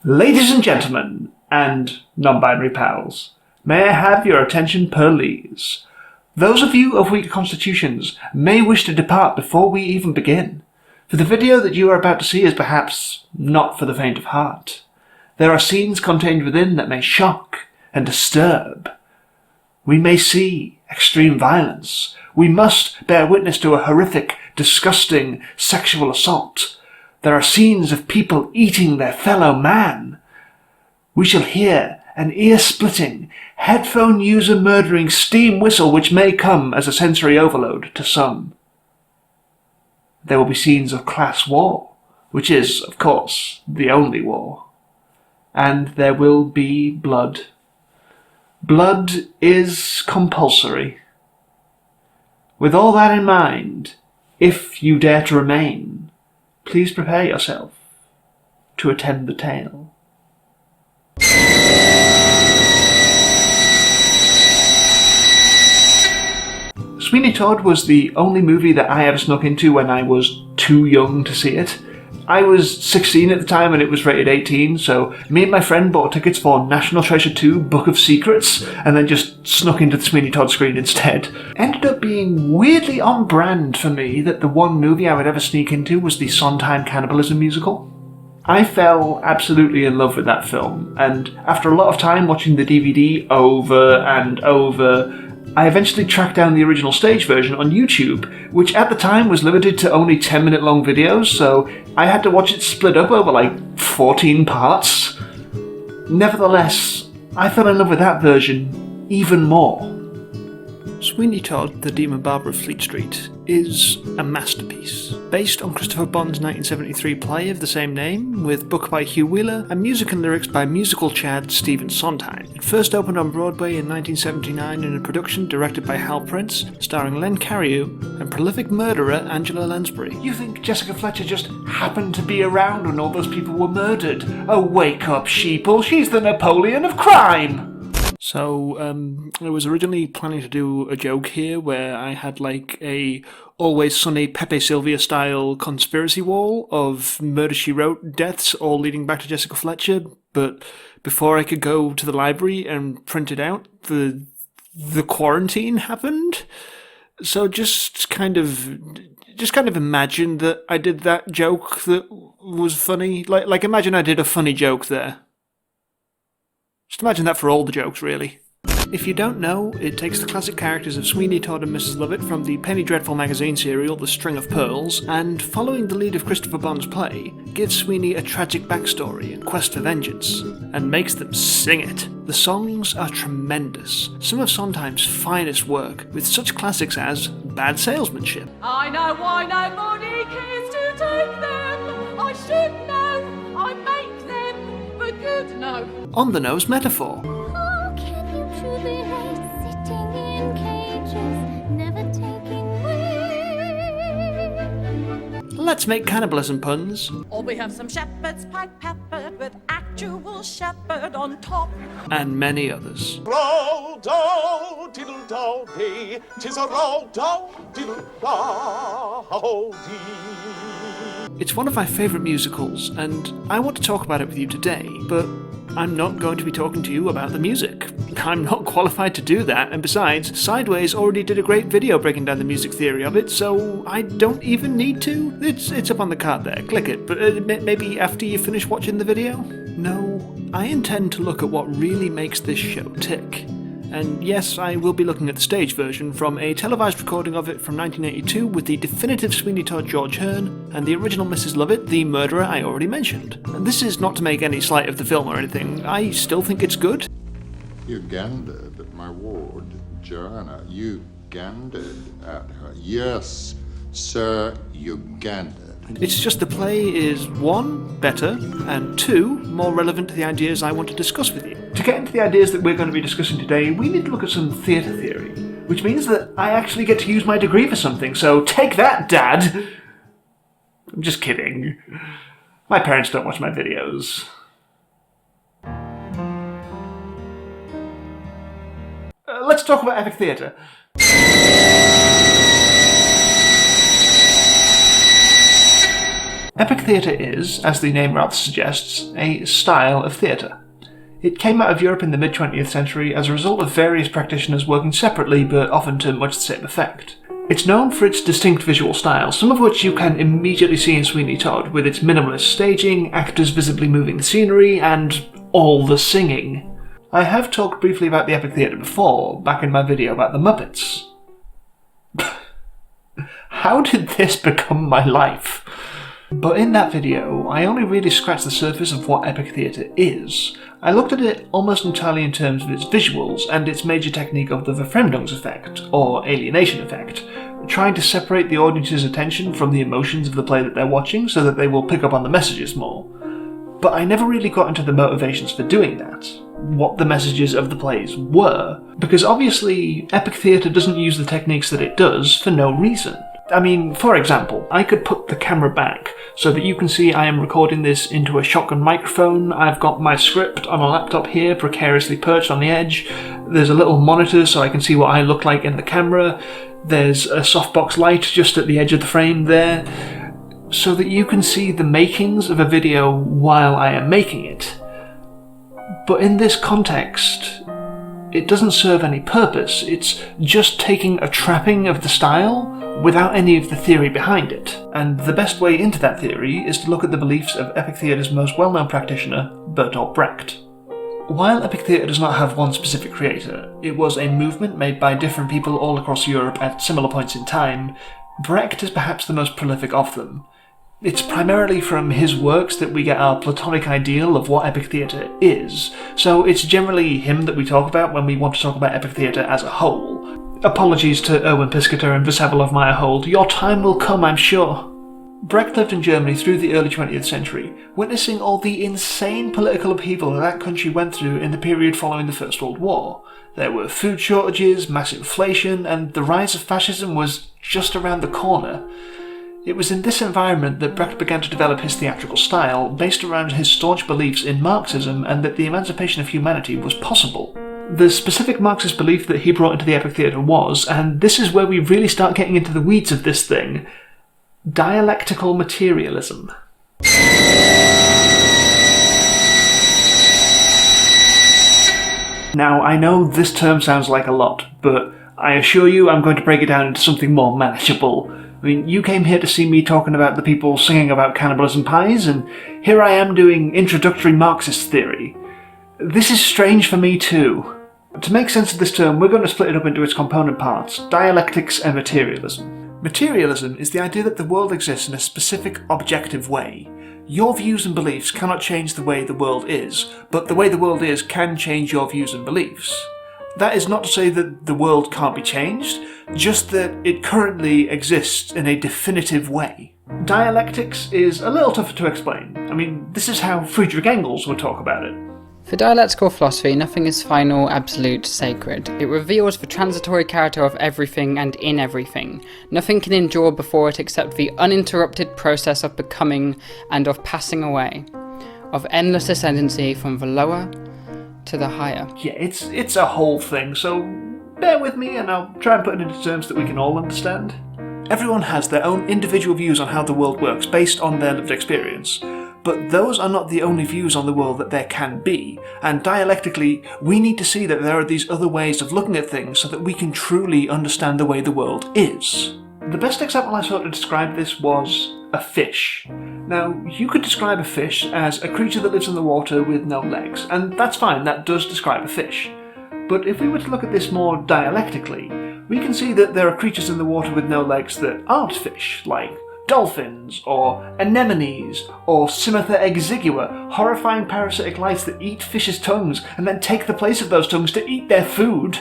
Ladies and gentlemen, and non-binary pals, may I have your attention please? Those of you of weaker constitutions may wish to depart before we even begin, for the video that you are about to see is perhaps not for the faint of heart. There are scenes contained within that may shock and disturb. We may see extreme violence. We must bear witness to a horrific, disgusting sexual assault. There are scenes of people eating their fellow man. We shall hear an ear-splitting, headphone user-murdering steam whistle which may come as a sensory overload to some. There will be scenes of class war, which is, of course, the only war. And there will be blood. Blood is compulsory. With all that in mind, if you dare to remain, please prepare yourself to attend the tale. Sweeney Todd was the only movie that I ever snuck into when I was too young to see it. I was 16 at the time and it was rated 18, so me and my friend bought tickets for National Treasure 2 Book of Secrets and then just snuck into the Sweeney Todd screen instead. Ended up being weirdly on brand for me that the one movie I would ever sneak into was the Sondheim Cannibalism musical. I fell absolutely in love with that film, and after a lot of time watching the DVD over and over, I eventually tracked down the original stage version on YouTube, which at the time was limited to only 10-minute long videos, so I had to watch it split up over like 14 parts. Nevertheless, I fell in love with that version even more. Sweeney Todd, The Demon Barber of Fleet Street, is a masterpiece. Based on Christopher Bond's 1973 play of the same name, with book by Hugh Wheeler and music and lyrics by musical Chad Stephen Sondheim. It first opened on Broadway in 1979 in a production directed by Hal Prince, starring Len Cariou and prolific murderer Angela Lansbury. You think Jessica Fletcher just happened to be around when all those people were murdered? Oh, wake up, sheeple, she's the Napoleon of crime! So, I was originally planning to do a joke here where I had like a Always Sunny Pepe Sylvia style conspiracy wall of Murder, She Wrote deaths all leading back to Jessica Fletcher, but before I could go to the library and print it out, the quarantine happened. So just kind of imagine that I did that joke that was funny. Like imagine I did a funny joke there. Just imagine that for all the jokes, really. If you don't know, it takes the classic characters of Sweeney Todd and Mrs. Lovett from the Penny Dreadful magazine serial The String of Pearls, and following the lead of Christopher Bond's play, gives Sweeney a tragic backstory and quest for vengeance, and makes them sing it. The songs are tremendous, some of Sondheim's finest work, with such classics as Bad Salesmanship. I know why nobody cares to take them. I should know, I make them for good, no. On the Nose Metaphor. How can you truly hate sitting in cages, never taking wings? Let's make cannibalism puns. Or we have some shepherd's pie peppered with actual shepherd on top. And many others. Roll doll, diddle doll dee, 'tis a roll doll, diddle doll dee. It's one of my favourite musicals, and I want to talk about it with you today, but I'm not going to be talking to you about the music. I'm not qualified to do that, and besides, Sideways already did a great video breaking down the music theory of it, so I don't even need to. It's up on the card there, click it, but maybe after you finish watching the video? No, I intend to look at what really makes this show tick. And yes, I will be looking at the stage version from a televised recording of it from 1982 with the definitive Sweeney Todd George Hearn and the original Mrs. Lovett, the murderer I already mentioned. And this is not to make any slight of the film or anything, I still think it's good. You gandered at my ward, Joanna. You gandered at her. Yes, sir, you gandered. It's just the play is, one, better, and two, more relevant to the ideas I want to discuss with you. To get into the ideas that we're going to be discussing today, we need to look at some theatre theory, which means that I actually get to use my degree for something, so take that, Dad! I'm just kidding. My parents don't watch my videos. Let's talk about epic theatre. Epic theatre is, as the name rather suggests, a style of theatre. It came out of Europe in the mid-20th century as a result of various practitioners working separately but often to much the same effect. It's known for its distinct visual style, some of which you can immediately see in Sweeney Todd, with its minimalist staging, actors visibly moving the scenery, and all the singing. I have talked briefly about the Epic Theatre before, back in my video about the Muppets. How did this become my life? But in that video, I only really scratched the surface of what Epic Theatre is. I looked at it almost entirely in terms of its visuals and its major technique of the Verfremdungs effect, or alienation effect, trying to separate the audience's attention from the emotions of the play that they're watching so that they will pick up on the messages more. But I never really got into the motivations for doing that, what the messages of the plays were, because obviously Epic Theatre doesn't use the techniques that it does for no reason. I mean, for example, I could put the camera back so that you can see I am recording this into a shotgun microphone. I've got my script on a laptop here, precariously perched on the edge. There's a little monitor so I can see what I look like in the camera. There's a softbox light just at the edge of the frame there, so that you can see the makings of a video while I am making it. But in this context, it doesn't serve any purpose. It's just taking a trapping of the style without any of the theory behind it. And the best way into that theory is to look at the beliefs of Epic Theatre's most well-known practitioner, Bertolt Brecht. While Epic Theatre does not have one specific creator, it was a movement made by different people all across Europe at similar points in time. Brecht is perhaps the most prolific of them. It's primarily from his works that we get our platonic ideal of what Epic Theatre is, so it's generally him that we talk about when we want to talk about Epic Theatre as a whole. Apologies to Erwin Piscator and Vsevolav Meyerhold, your time will come, I'm sure. Brecht lived in Germany through the early 20th century, witnessing all the insane political upheaval that country went through in the period following the First World War. There were food shortages, massive inflation, and the rise of fascism was just around the corner. It was in this environment that Brecht began to develop his theatrical style, based around his staunch beliefs in Marxism and that the emancipation of humanity was possible. The specific Marxist belief that he brought into the Epic Theatre was, and this is where we really start getting into the weeds of this thing, dialectical materialism. Now, I know this term sounds like a lot, but I assure you I'm going to break it down into something more manageable. I mean, you came here to see me talking about the people singing about cannibalism pies, and here I am doing introductory Marxist theory. This is strange for me too. To make sense of this term, we're going to split it up into its component parts, dialectics and materialism. Materialism is the idea that the world exists in a specific, objective way. Your views and beliefs cannot change the way the world is, but the way the world is can change your views and beliefs. That is not to say that the world can't be changed, just that it currently exists in a definitive way. Dialectics is a little tougher to explain. I mean, this is how Friedrich Engels would talk about it. For dialectical philosophy, nothing is final, absolute, sacred. It reveals the transitory character of everything and in everything. Nothing can endure before it except the uninterrupted process of becoming and of passing away, of endless ascendancy from the lower to the higher. Yeah, it's a whole thing, so bear with me and I'll try and put it into terms that we can all understand. Everyone has their own individual views on how the world works based on their lived experience. But those are not the only views on the world that there can be, and dialectically, we need to see that there are these other ways of looking at things so that we can truly understand the way the world is. The best example I saw to describe this was a fish. Now, you could describe a fish as a creature that lives in the water with no legs, and that's fine, that does describe a fish. But if we were to look at this more dialectically, we can see that there are creatures in the water with no legs that aren't fish, like dolphins, or anemones, or Symatha exigua, horrifying parasitic lice that eat fish's tongues and then take the place of those tongues to eat their food.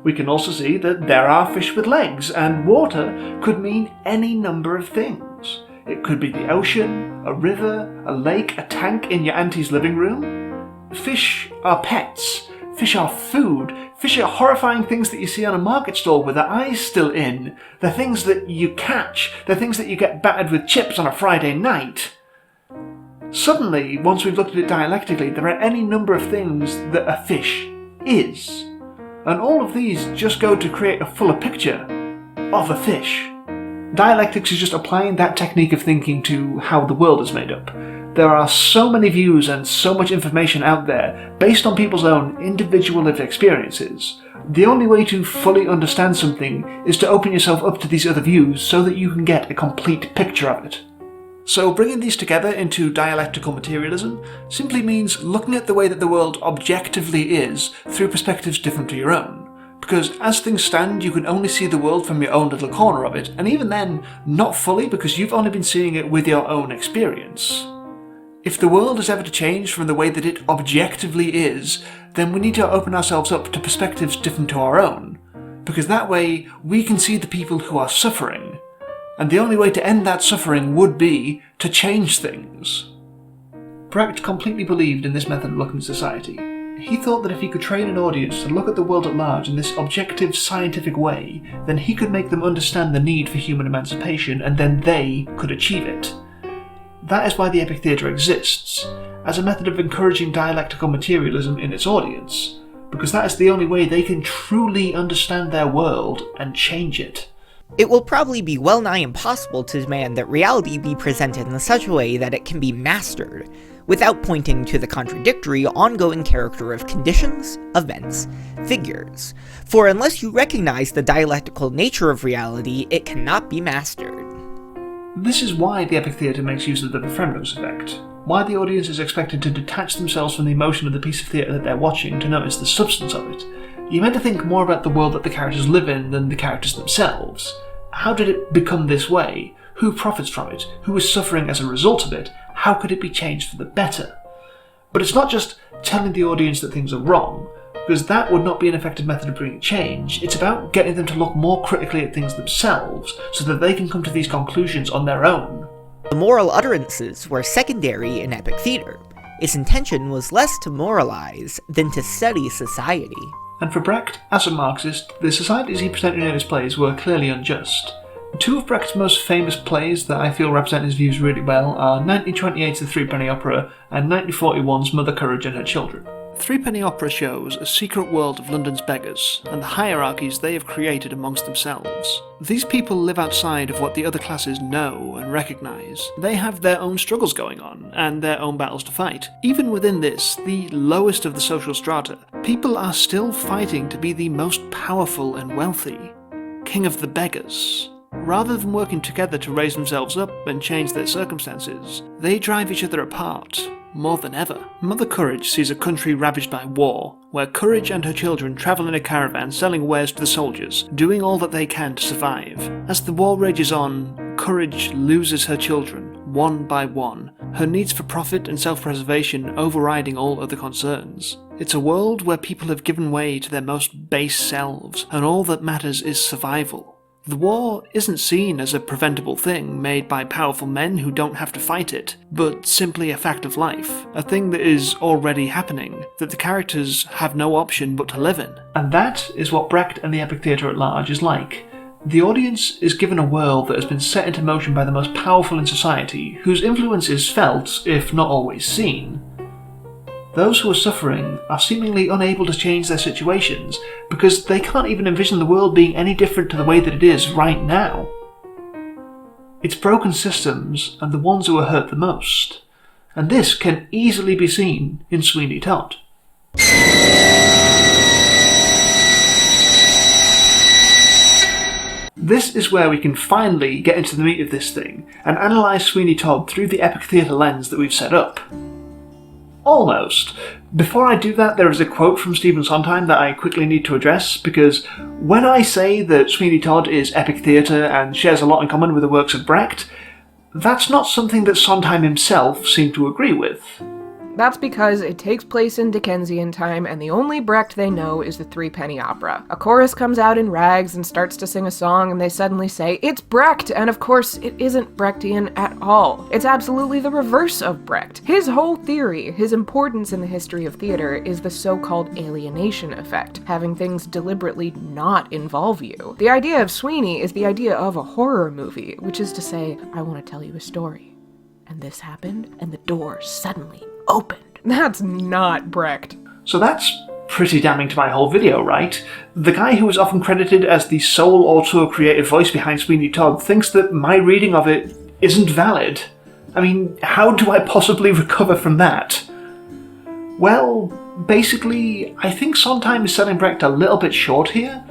We can also see that there are fish with legs, and water could mean any number of things. It could be the ocean, a river, a lake, a tank in your auntie's living room. Fish are pets. Fish are food. Fish are horrifying things that you see on a market stall with their eyes still in. They're things that you catch. They're things that you get battered with chips on a Friday night. Suddenly, once we've looked at it dialectically, there are any number of things that a fish is. And all of these just go to create a fuller picture of a fish. Dialectics is just applying that technique of thinking to how the world is made up. There are so many views and so much information out there based on people's own individual lived experiences. The only way to fully understand something is to open yourself up to these other views so that you can get a complete picture of it. So bringing these together into dialectical materialism simply means looking at the way that the world objectively is through perspectives different to your own. Because as things stand, you can only see the world from your own little corner of it, and even then, not fully because you've only been seeing it with your own experience. If the world is ever to change from the way that it objectively is, then we need to open ourselves up to perspectives different to our own, because that way we can see the people who are suffering, and the only way to end that suffering would be to change things. Brecht completely believed in this method of looking at society. He thought that if he could train an audience to look at the world at large in this objective, scientific way, then he could make them understand the need for human emancipation, and then they could achieve it. That is why the Epic Theatre exists, as a method of encouraging dialectical materialism in its audience, because that is the only way they can truly understand their world and change it. It will probably be well nigh impossible to demand that reality be presented in such a way that it can be mastered, without pointing to the contradictory, ongoing character of conditions, events, figures. For unless you recognize the dialectical nature of reality, it cannot be mastered. This is why the Epic Theatre makes use of the Befremdung's effect, why the audience is expected to detach themselves from the emotion of the piece of theatre that they're watching to notice the substance of it. You're meant to think more about the world that the characters live in than the characters themselves. How did it become this way? Who profits from it? Who is suffering as a result of it? How could it be changed for the better? But it's not just telling the audience that things are wrong, because that would not be an effective method of bringing change. It's about getting them to look more critically at things themselves, so that they can come to these conclusions on their own. The moral utterances were secondary in epic theatre. Its intention was less to moralize than to study society. And for Brecht, as a Marxist, the societies he presented in his plays were clearly unjust. Two of Brecht's most famous plays that I feel represent his views really well are 1928's The Threepenny Opera and 1941's Mother Courage and Her Children. Threepenny Opera shows a secret world of London's beggars and the hierarchies they have created amongst themselves. These people live outside of what the other classes know and recognise. They have their own struggles going on and their own battles to fight. Even within this, the lowest of the social strata, people are still fighting to be the most powerful and wealthy. King of the beggars. Rather than working together to raise themselves up and change their circumstances, they drive each other apart, more than ever. Mother Courage sees a country ravaged by war, where Courage and her children travel in a caravan selling wares to the soldiers, doing all that they can to survive. As the war rages on, Courage loses her children, one by one, her needs for profit and self-preservation overriding all other concerns. It's a world where people have given way to their most base selves, and all that matters is survival. The war isn't seen as a preventable thing made by powerful men who don't have to fight it, but simply a fact of life, a thing that is already happening, that the characters have no option but to live in. And that is what Brecht and the Epic Theatre at large is like. The audience is given a world that has been set into motion by the most powerful in society, whose influence is felt, if not always seen. Those who are suffering are seemingly unable to change their situations because they can't even envision the world being any different to the way that it is right now. It's broken systems and the ones who are hurt the most, and this can easily be seen in Sweeney Todd. This is where we can finally get into the meat of this thing and analyse Sweeney Todd through the Epic Theatre lens that we've set up. Almost. Before I do that, there is a quote from Stephen Sondheim that I quickly need to address, because when I say that Sweeney Todd is epic theatre and shares a lot in common with the works of Brecht, that's not something that Sondheim himself seemed to agree with. That's because it takes place in Dickensian time, and the only Brecht they know is the Threepenny Opera. A chorus comes out in rags and starts to sing a song, and they suddenly say, "It's Brecht!" And of course, it isn't Brechtian at all. It's absolutely the reverse of Brecht. His whole theory, his importance in the history of theater, is the so-called alienation effect, having things deliberately not involve you. The idea of Sweeney is the idea of a horror movie, which is to say, I want to tell you a story. And this happened, and the door suddenly opened. That's not Brecht. So that's pretty damning to my whole video, right? The guy who is often credited as the sole auteur creative voice behind Sweeney Todd thinks that my reading of it isn't valid. I mean, how do I possibly recover from that? Well, basically, I think Sondheim is selling Brecht a little bit short here.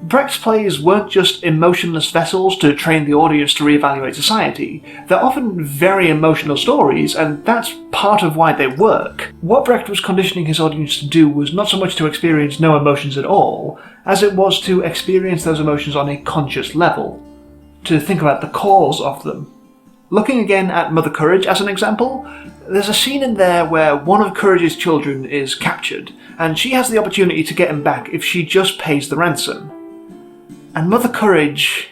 Brecht's plays weren't just emotionless vessels to train the audience to reevaluate society. They're often very emotional stories, and that's part of why they work. What Brecht was conditioning his audience to do was not so much to experience no emotions at all, as it was to experience those emotions on a conscious level, to think about the cause of them. Looking again at Mother Courage as an example, there's a scene in there where one of Courage's children is captured, and she has the opportunity to get him back if she just pays the ransom. And Mother Courage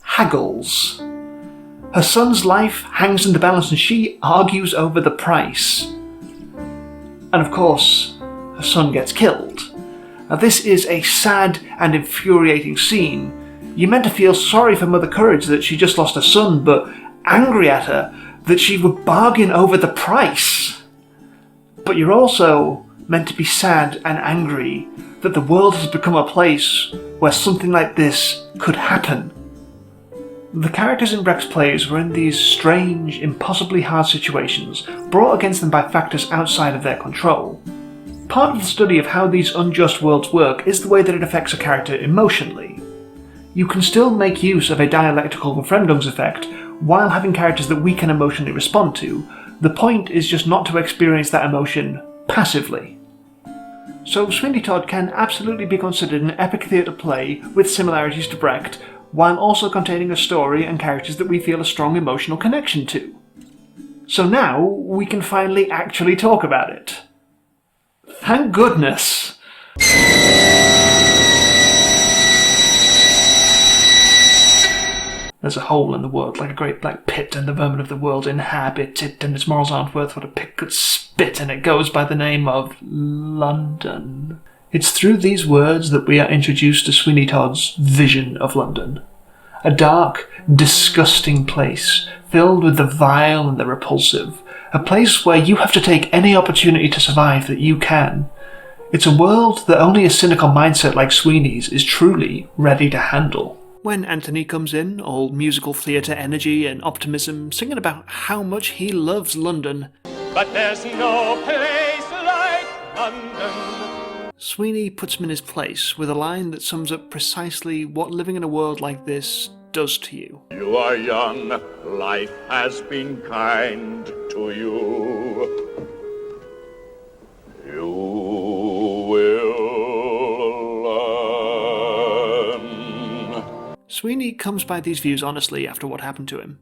haggles. Her son's life hangs in the balance and she argues over the price. And of course, her son gets killed. Now this is a sad and infuriating scene. You're meant to feel sorry for Mother Courage that she just lost her son, but angry at her that she would bargain over the price. But you're also meant to be sad and angry that the world has become a place where something like this could happen. The characters in Brecht's plays were in these strange, impossibly hard situations, brought against them by factors outside of their control. Part of the study of how these unjust worlds work is the way that it affects a character emotionally. You can still make use of a dialectical Befremdungseffekt while having characters that we can emotionally respond to. The point is just not to experience that emotion passively. So Sweeney Todd can absolutely be considered an epic theatre play with similarities to Brecht, while also containing a story and characters that we feel a strong emotional connection to. So now we can finally actually talk about it. Thank goodness! There's a hole in the world, like a great black pit, and the vermin of the world inhabit it, and its morals aren't worth what a pig could spit, and it goes by the name of London. It's through these words that we are introduced to Sweeney Todd's vision of London. A dark, disgusting place, filled with the vile and the repulsive. A place where you have to take any opportunity to survive that you can. It's a world that only a cynical mindset like Sweeney's is truly ready to handle. When Anthony comes in, all musical theatre energy and optimism, singing about how much he loves London. But there's no place like London. Sweeney puts him in his place with a line that sums up precisely what living in a world like this does to you. You are young, life has been kind to you. You will learn. Sweeney comes by these views honestly after what happened to him.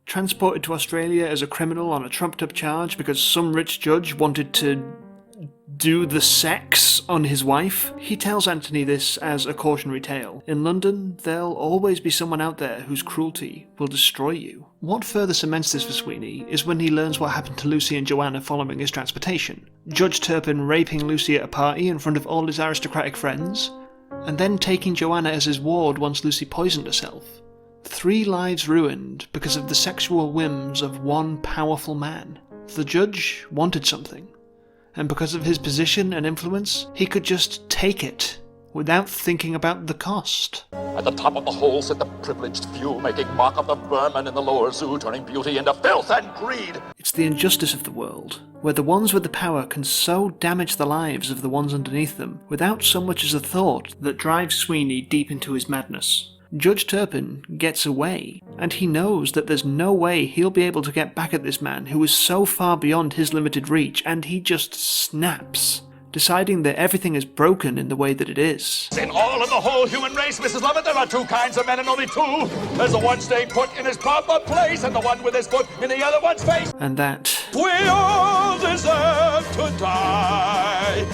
Transported to Australia as a criminal on a trumped-up charge because some rich judge wanted to do the sex on his wife, he tells Anthony this as a cautionary tale. In London, there'll always be someone out there whose cruelty will destroy you. What further cements this for Sweeney is when he learns what happened to Lucy and Joanna following his transportation. Judge Turpin raping Lucy at a party in front of all his aristocratic friends, and then taking Joanna as his ward once Lucy poisoned herself. 3 lives ruined because of the sexual whims of one powerful man. The judge wanted something, and because of his position and influence, he could just take it without thinking about the cost. At the top of the hole sit the privileged few, making mock of the vermin in the lower zoo, turning beauty into filth and greed. It's the injustice of the world, where the ones with the power can so damage the lives of the ones underneath them, without so much as a thought, that drives Sweeney deep into his madness. Judge Turpin gets away, and he knows that there's no way he'll be able to get back at this man who is so far beyond his limited reach, and he just snaps, deciding that everything is broken in the way that it is. In all of the whole human race, Mrs. Lovett, there are 2 kinds of men and only 2. There's the one staying put in his proper place and the one with his foot in the other one's face. And that, We all deserve to die.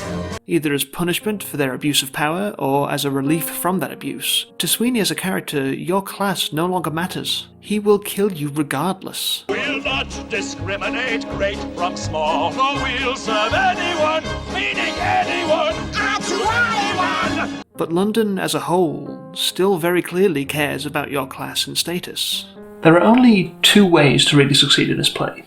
either as punishment for their abuse of power or as a relief from that abuse. To Sweeney as a character, your class no longer matters. He will kill you regardless. We'll not discriminate great from small, nor we'll serve anyone, meaning anyone, anyone. But London as a whole still very clearly cares about your class and status. There are only 2 ways to really succeed in this play.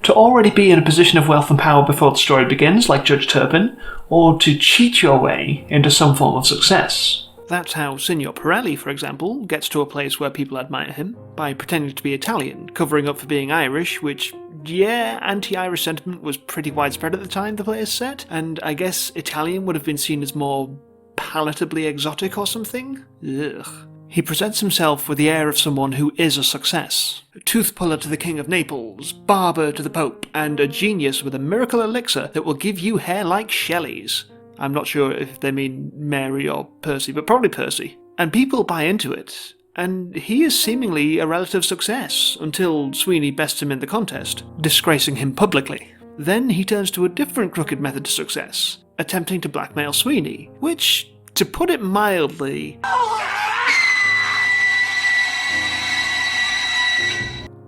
to already be in a position of wealth and power before the story begins, like Judge Turpin, or to cheat your way into some form of success. That's how Signor Pirelli, for example, gets to a place where people admire him, by pretending to be Italian, covering up for being Irish, which, yeah, anti-Irish sentiment was pretty widespread at the time the play is set, and I guess Italian would have been seen as more palatably exotic or something? Ugh. He presents himself with the air of someone who is a success. A tooth puller to the King of Naples, barber to the Pope, and a genius with a miracle elixir that will give you hair like Shelley's. I'm not sure if they mean Mary or Percy, but probably Percy. And people buy into it. And he is seemingly a relative success, until Sweeney bests him in the contest, disgracing him publicly. Then he turns to a different crooked method to success, attempting to blackmail Sweeney, which, to put it mildly,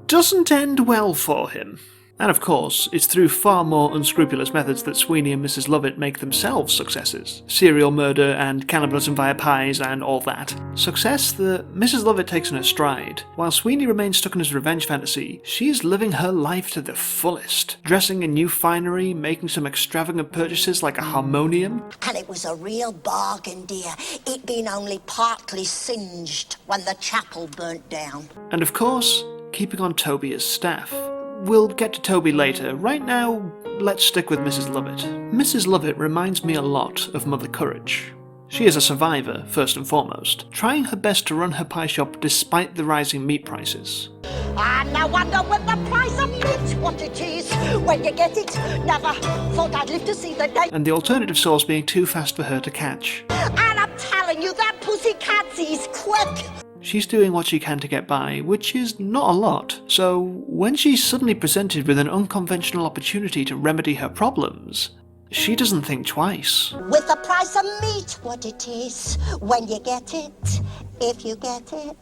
doesn't end well for him. And of course, it's through far more unscrupulous methods that Sweeney and Mrs. Lovett make themselves successes. Serial murder and cannibalism via pies and all that. Success that Mrs. Lovett takes in her stride. While Sweeney remains stuck in his revenge fantasy, she's living her life to the fullest. Dressing in new finery, making some extravagant purchases like a harmonium. And it was a real bargain, dear. It been only partly singed when the chapel burnt down. And of course, keeping on Toby as staff. We'll get to Toby later. Right now, let's stick with Mrs. Lovett. Mrs. Lovett reminds me a lot of Mother Courage. She is a survivor, first and foremost, trying her best to run her pie shop despite the rising meat prices. And I wonder with the price of meat what it is when you get it. Never thought I'd live to see the day. And the alternative source being too fast for her to catch. And I'm telling you, that pussycat is quick. She's doing what she can to get by, which is not a lot. So when she's suddenly presented with an unconventional opportunity to remedy her problems, she doesn't think twice. With the price of meat what it is when you get it, if you get it.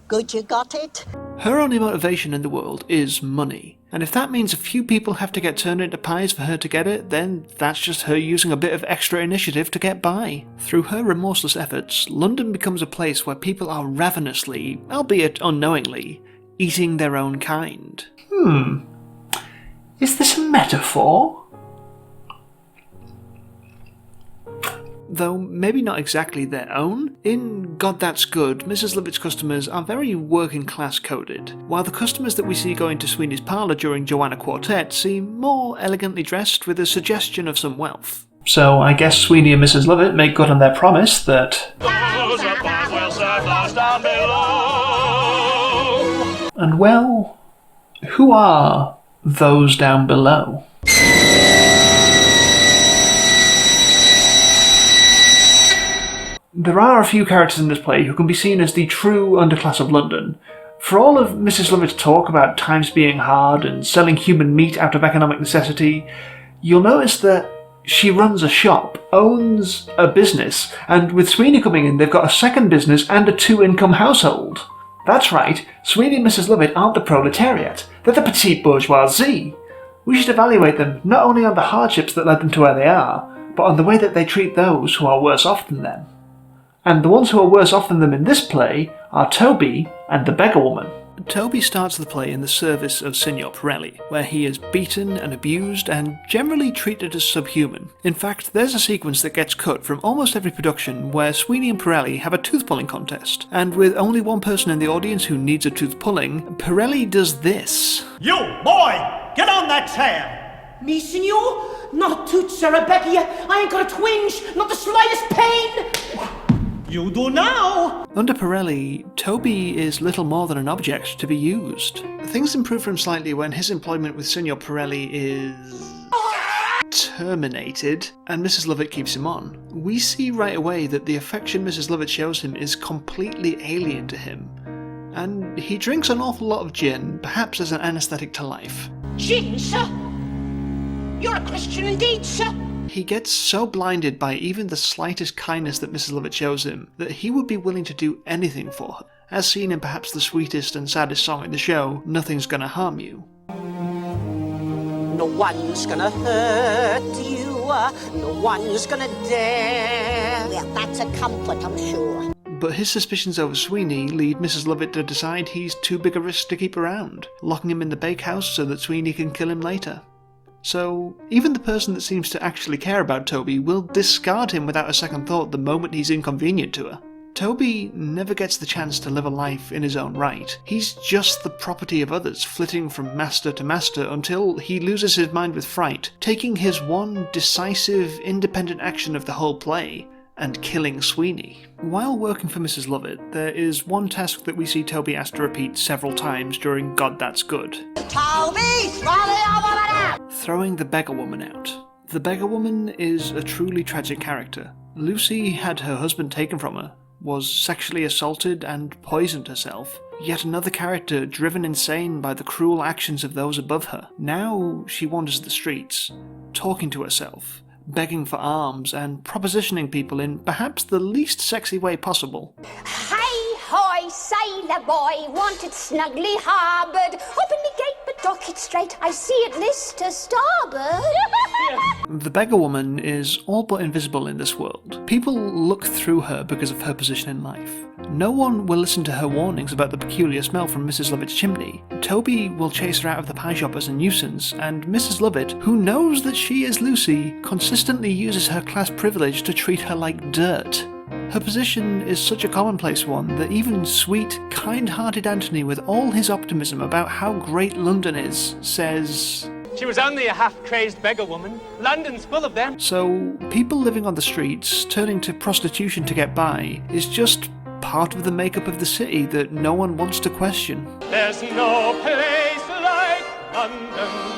Good you got it? Her only motivation in the world is money. And if that means a few people have to get turned into pies for her to get it, then that's just her using a bit of extra initiative to get by. Through her remorseless efforts, London becomes a place where people are ravenously, albeit unknowingly, eating their own kind. Is this a metaphor? Though maybe not exactly their own. In God That's Good, Mrs. Lovett's customers are very working class coded, while the customers that we see going to Sweeney's parlour during Joanna Quartet seem more elegantly dressed with a suggestion of some wealth. So I guess Sweeney and Mrs. Lovett make good on their promise that Those above will serve those down below. And well, who are those down below? There are a few characters in this play who can be seen as the true underclass of London. For all of Mrs. Lovett's talk about times being hard and selling human meat out of economic necessity, you'll notice that she runs a shop, owns a business, and with Sweeney coming in, they've got a second business and a two-income household. That's right, Sweeney and Mrs. Lovett aren't the proletariat, they're the petite bourgeoisie. We should evaluate them not only on the hardships that led them to where they are, but on the way that they treat those who are worse off than them. And the ones who are worse off than them in this play are Toby and the beggar woman. Toby starts the play in the service of Signor Pirelli, where he is beaten and abused and generally treated as subhuman. In fact, there's a sequence that gets cut from almost every production where Sweeney and Pirelli have a tooth-pulling contest, and with only one person in the audience who needs a tooth pulling, Pirelli does this. You, boy! Get on that chair! Me, senor? Not a tooth, sir, I beg you. I ain't got a twinge, not the slightest pain! You do now! Under Pirelli, Toby is little more than an object to be used. Things improve for him slightly when his employment with Signor Pirelli is terminated, and Mrs. Lovett keeps him on. We see right away that the affection Mrs. Lovett shows him is completely alien to him, and he drinks an awful lot of gin, perhaps as an anaesthetic to life. Gin, sir? You're a Christian indeed, sir. He gets so blinded by even the slightest kindness that Mrs. Lovett shows him that he would be willing to do anything for her, as seen in perhaps the sweetest and saddest song in the show, Nothing's Gonna Harm You. No one's gonna hurt you, no one's gonna dare. Well, that's a comfort, I'm sure. but his suspicions over Sweeney lead Mrs. Lovett to decide he's too big a risk to keep around, locking him in the bakehouse so that Sweeney can kill him later. So, even the person that seems to actually care about Toby will discard him without a second thought the moment he's inconvenient to her. Toby never gets the chance to live a life in his own right. He's just the property of others, flitting from master to master until he loses his mind with fright, taking his one decisive, independent action of the whole play, and killing Sweeney. While working for Mrs. Lovett, there is one task that we see Toby asked to repeat several times during God That's Good. Toby, swallow over there! Throwing the beggar woman out. The beggar woman is a truly tragic character. Lucy had her husband taken from her, was sexually assaulted and poisoned herself. Yet another character driven insane by the cruel actions of those above her. Now she wanders the streets, talking to herself, begging for alms and propositioning people in perhaps the least sexy way possible. Hoy, sailor boy, wanted snugly harboured. Open the gate, but dock it straight. I see it list to starboard. The beggar woman is all but invisible in this world. People look through her because of her position in life. No one will listen to her warnings about the peculiar smell from Mrs. Lovett's chimney. Toby will chase her out of the pie shop as a nuisance, and Mrs. Lovett, who knows that she is Lucy, consistently uses her class privilege to treat her like dirt. Her position is such a commonplace one that even sweet, kind-hearted Anthony, with all his optimism about how great London is, says... She was only a half-crazed beggar woman. London's full of them. So, people living on the streets, turning to prostitution to get by, is just part of the makeup of the city that no one wants to question. There's no place like London.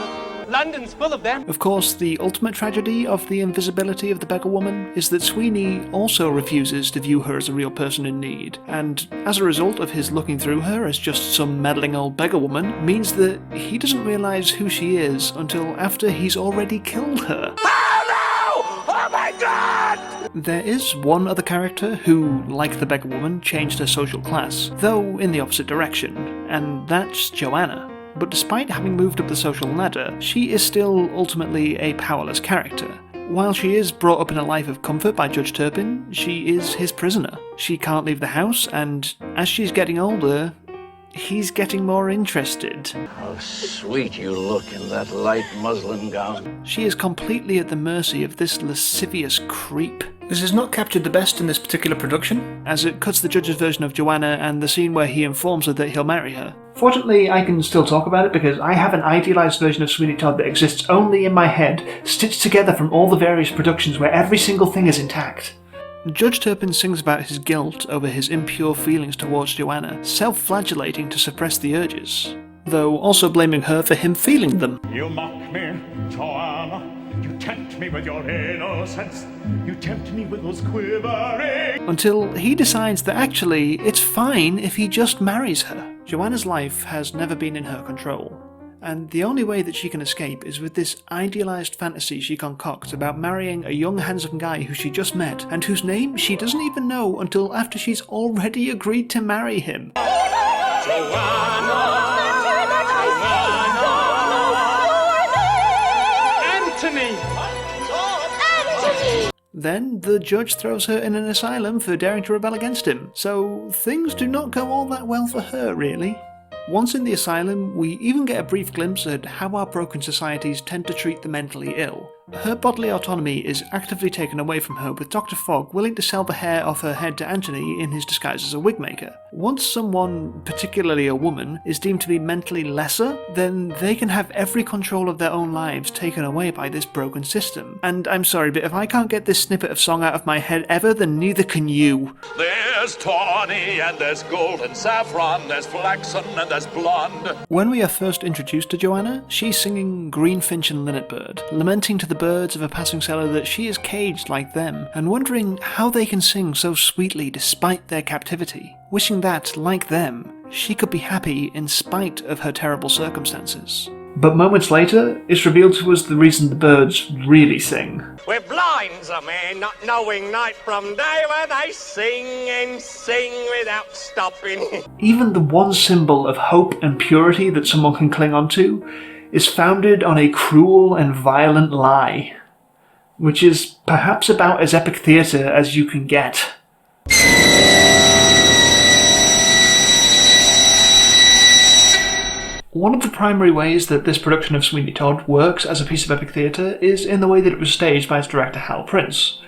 London's full of them. Of course, the ultimate tragedy of the invisibility of the beggar woman is that Sweeney also refuses to view her as a real person in need, and as a result of his looking through her as just some meddling old beggar woman, means that he doesn't realise who she is until after he's already killed her. Oh no! Oh my god! There is one other character who, like the beggar woman, changed her social class, though in the opposite direction, and that's Joanna. But despite having moved up the social ladder, she is still ultimately a powerless character. While she is brought up in a life of comfort by Judge Turpin, she is his prisoner. She can't leave the house, and as she's getting older, he's getting more interested. How sweet you look in that light muslin gown. She is completely at the mercy of this lascivious creep. This has not captured the best in this particular production, as it cuts the judge's version of Joanna and the scene where he informs her that he'll marry her. Fortunately, I can still talk about it because I have an idealised version of Sweeney Todd that exists only in my head, stitched together from all the various productions where every single thing is intact. Judge Turpin sings about his guilt over his impure feelings towards Joanna, self-flagellating to suppress the urges, though also blaming her for him feeling them. You mock me, Joanna. You tempt me with your innocence. You tempt me with those quivering... Until he decides that actually it's fine if he just marries her. Joanna's life has never been in her control, and the only way that she can escape is with this idealised fantasy she concocts about marrying a young handsome guy who she just met and whose name she doesn't even know until after she's already agreed to marry him. Then the judge throws her in an asylum for daring to rebel against him, so things do not go all that well for her, really. Once in the asylum, we even get a brief glimpse at how our broken societies tend to treat the mentally ill. Her bodily autonomy is actively taken away from her, with Dr. Fogg willing to sell the hair off her head to Anthony in his disguise as a wig maker. Once someone, particularly a woman, is deemed to be mentally lesser, then they can have every control of their own lives taken away by this broken system. And I'm sorry, but if I can't get this snippet of song out of my head ever, then neither can you. There's tawny and there's gold and saffron, there's flaxen and there's blonde. When we are first introduced to Joanna, she's singing Greenfinch and Linnetbird, lamenting to the birds of a passing sailor that she is caged like them, and wondering how they can sing so sweetly despite their captivity, wishing that, like them, she could be happy in spite of her terrible circumstances. But moments later, it's revealed to us the reason the birds really sing. We're blind, a man, not knowing night from day, when they sing and sing without stopping. Even the one symbol of hope and purity that someone can cling on to is founded on a cruel and violent lie, which is perhaps about as epic theatre as you can get. One of the primary ways that this production of Sweeney Todd works as a piece of epic theatre is in the way that it was staged by its director Hal Prince.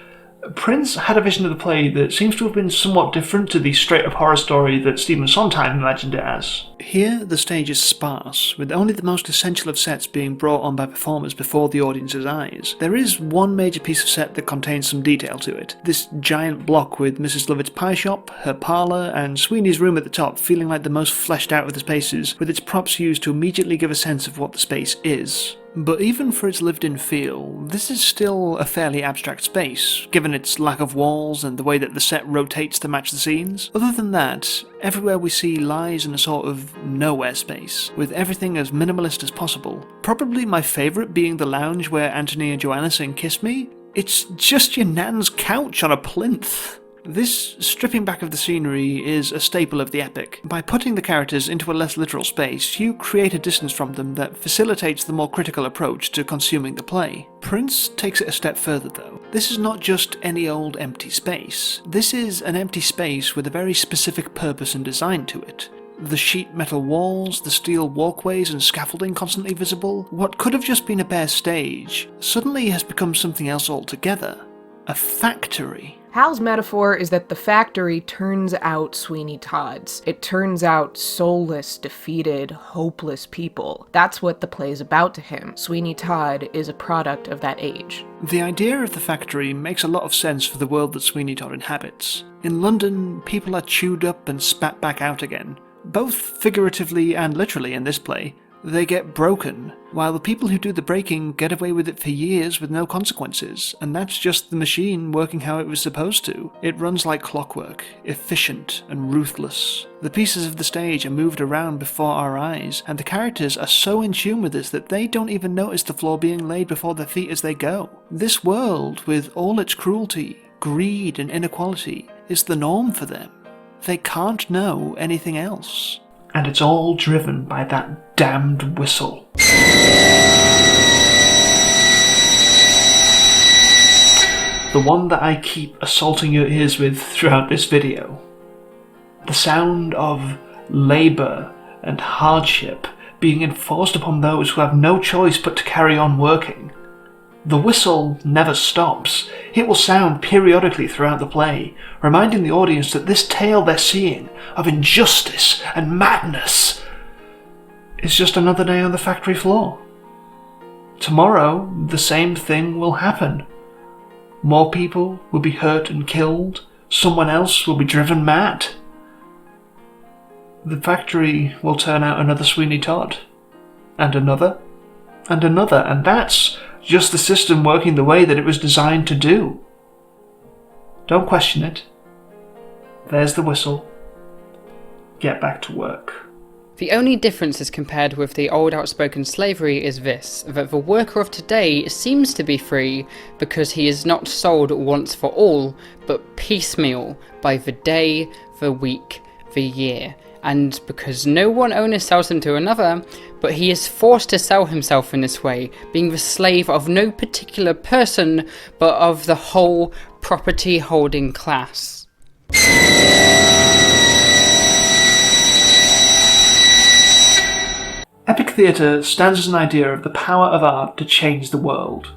Prince had a vision of the play that seems to have been somewhat different to the straight-up horror story that Stephen Sondheim imagined it as. Here, the stage is sparse, with only the most essential of sets being brought on by performers before the audience's eyes. There is one major piece of set that contains some detail to it. This giant block with Mrs. Lovett's pie shop, her parlour, and Sweeney's room at the top feeling like the most fleshed out of the spaces, with its props used to immediately give a sense of what the space is. But even for its lived-in feel, this is still a fairly abstract space, given its lack of walls and the way that the set rotates to match the scenes. Other than that, everywhere we see lies in a sort of nowhere space, with everything as minimalist as possible. Probably my favourite being the lounge where Anthony and Joanna sing Kiss Me. It's just your nan's couch on a plinth. This stripping back of the scenery is a staple of the epic. By putting the characters into a less literal space, you create a distance from them that facilitates the more critical approach to consuming the play. Prince takes it a step further though. This is not just any old empty space. This is an empty space with a very specific purpose and design to it. The sheet metal walls, the steel walkways and scaffolding constantly visible, what could have just been a bare stage, suddenly has become something else altogether. A factory. Hal's metaphor is that the factory turns out Sweeney Todds. It turns out soulless, defeated, hopeless people. That's what the play's about to him. Sweeney Todd is a product of that age. The idea of the factory makes a lot of sense for the world that Sweeney Todd inhabits. In London, people are chewed up and spat back out again. Both figuratively and literally in this play. They get broken, while the people who do the breaking get away with it for years with no consequences, and that's just the machine working how it was supposed to. It runs like clockwork, efficient and ruthless. The pieces of the stage are moved around before our eyes, and the characters are so in tune with this that they don't even notice the floor being laid before their feet as they go. This world, with all its cruelty, greed and inequality, is the norm for them. They can't know anything else. And it's all driven by that damned whistle. The one that I keep assaulting your ears with throughout this video. The sound of labour and hardship being enforced upon those who have no choice but to carry on working. The whistle never stops. It will sound periodically throughout the play, reminding the audience that this tale they're seeing of injustice and madness is just another day on the factory floor. Tomorrow, the same thing will happen. More people will be hurt and killed. Someone else will be driven mad. The factory will turn out another Sweeney Todd. And another. And another. And that's just the system working the way that it was designed to do. Don't question it. There's the whistle. Get back to work. The only difference as compared with the old outspoken slavery is this, that the worker of today seems to be free because he is not sold once for all, but piecemeal by the day, the week, the year. And because no one owner sells him to another, but he is forced to sell himself in this way, being the slave of no particular person, but of the whole property-holding class. Epic theatre stands as an idea of the power of art to change the world.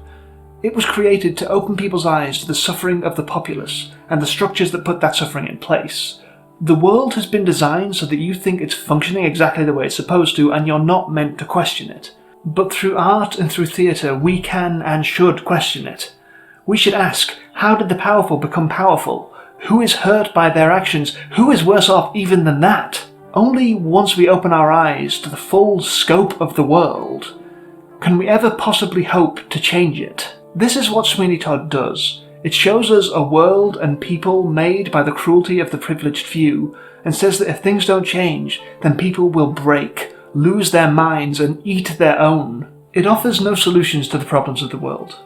It was created to open people's eyes to the suffering of the populace and the structures that put that suffering in place. The world has been designed so that you think it's functioning exactly the way it's supposed to, and you're not meant to question it. But through art and through theatre, we can and should question it. We should ask, how did the powerful become powerful? Who is hurt by their actions? Who is worse off even than that? Only once we open our eyes to the full scope of the world can we ever possibly hope to change it. This is what Sweeney Todd does. It shows us a world and people made by the cruelty of the privileged few, and says that if things don't change, then people will break, lose their minds, and eat their own. It offers no solutions to the problems of the world.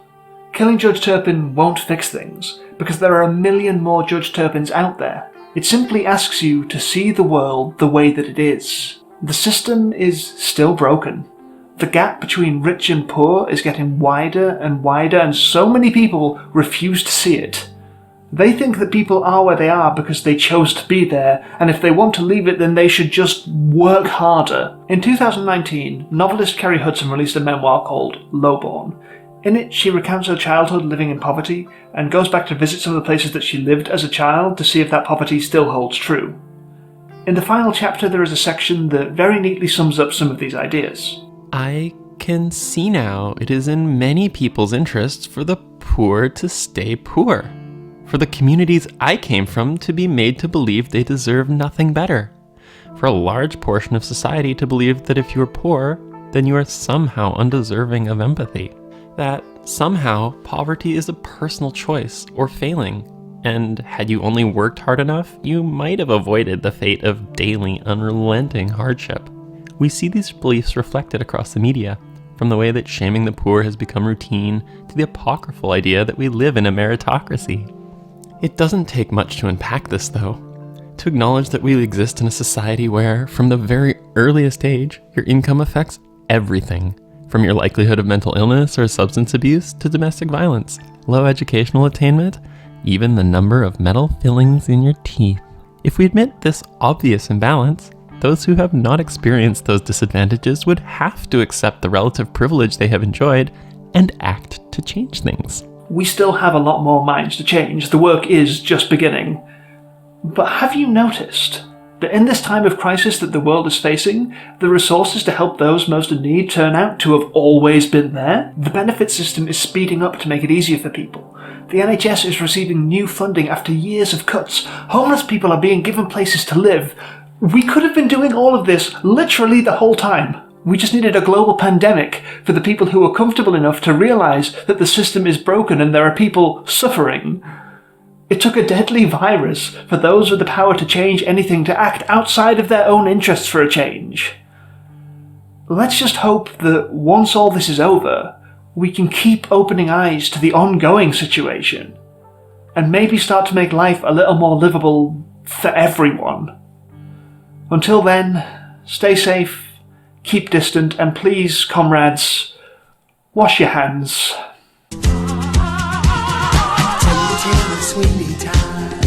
Killing Judge Turpin won't fix things, because there are a million more Judge Turpins out there. It simply asks you to see the world the way that it is. The system is still broken. The gap between rich and poor is getting wider and wider, and so many people refuse to see it. They think that people are where they are because they chose to be there, and if they want to leave it, then they should just work harder. In 2019, novelist Kerry Hudson released a memoir called Lowborn. In it, she recounts her childhood living in poverty, and goes back to visit some of the places that she lived as a child to see if that poverty still holds true. In the final chapter, there is a section that very neatly sums up some of these ideas. I can see now it is in many people's interests for the poor to stay poor. For the communities I came from to be made to believe they deserve nothing better. For a large portion of society to believe that if you are poor, then you are somehow undeserving of empathy. That somehow poverty is a personal choice or failing, and had you only worked hard enough, you might have avoided the fate of daily, unrelenting hardship. We see these beliefs reflected across the media, from the way that shaming the poor has become routine to the apocryphal idea that we live in a meritocracy. It doesn't take much to unpack this, though. To acknowledge that we exist in a society where, from the very earliest age, your income affects everything, from your likelihood of mental illness or substance abuse to domestic violence, low educational attainment, even the number of metal fillings in your teeth. If we admit this obvious imbalance, those who have not experienced those disadvantages would have to accept the relative privilege they have enjoyed and act to change things. We still have a lot more minds to change. The work is just beginning. But have you noticed that in this time of crisis that the world is facing, the resources to help those most in need turn out to have always been there? The benefit system is speeding up to make it easier for people. The NHS is receiving new funding after years of cuts. Homeless people are being given places to live. We could have been doing all of this literally the whole time. We just needed a global pandemic for the people who are comfortable enough to realise that the system is broken and there are people suffering. It took a deadly virus for those with the power to change anything to act outside of their own interests for a change. Let's just hope that once all this is over, we can keep opening eyes to the ongoing situation, and maybe start to make life a little more livable for everyone. Until then, stay safe, keep distant, and please, comrades, wash your hands. Sweeney Todd.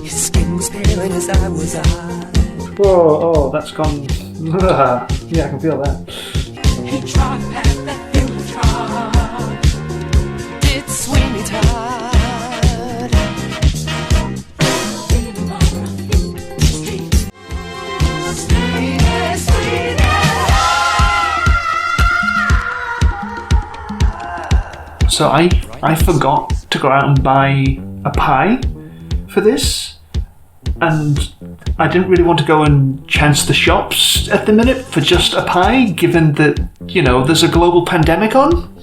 His skin was pale and his eye was eye. Oh, that's gone. Yeah, I can feel that. He trod past that field trod. It's Sweeney Todd. So I forgot to go out and buy a pie for this, and I didn't really want to go and chance the shops at the minute for just a pie, given that, you know, there's a global pandemic on.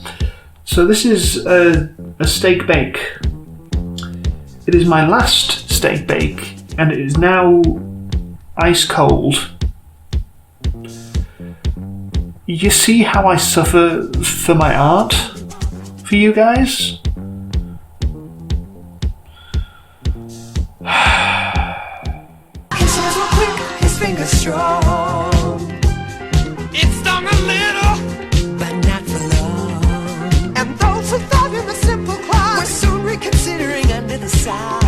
So this is a steak bake. It is my last steak bake, and it is now ice cold. You see how I suffer for my art? For you guys? His hands were quick, his fingers strong. It stung a little, but not for long. And those who thought him a simple clod were soon reconsidering under the side.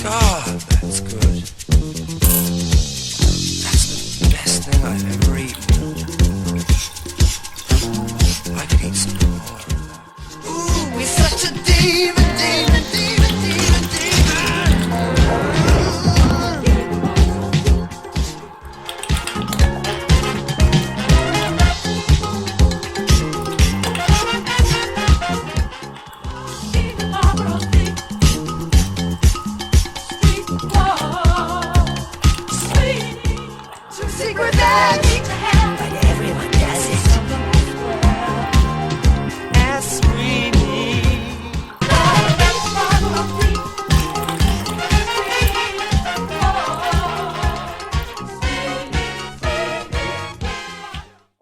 God, that's good. That's the best thing I've ever eaten. I could eat some more. Ooh, he's such a demon, demon, demon, demon, demon. Secret that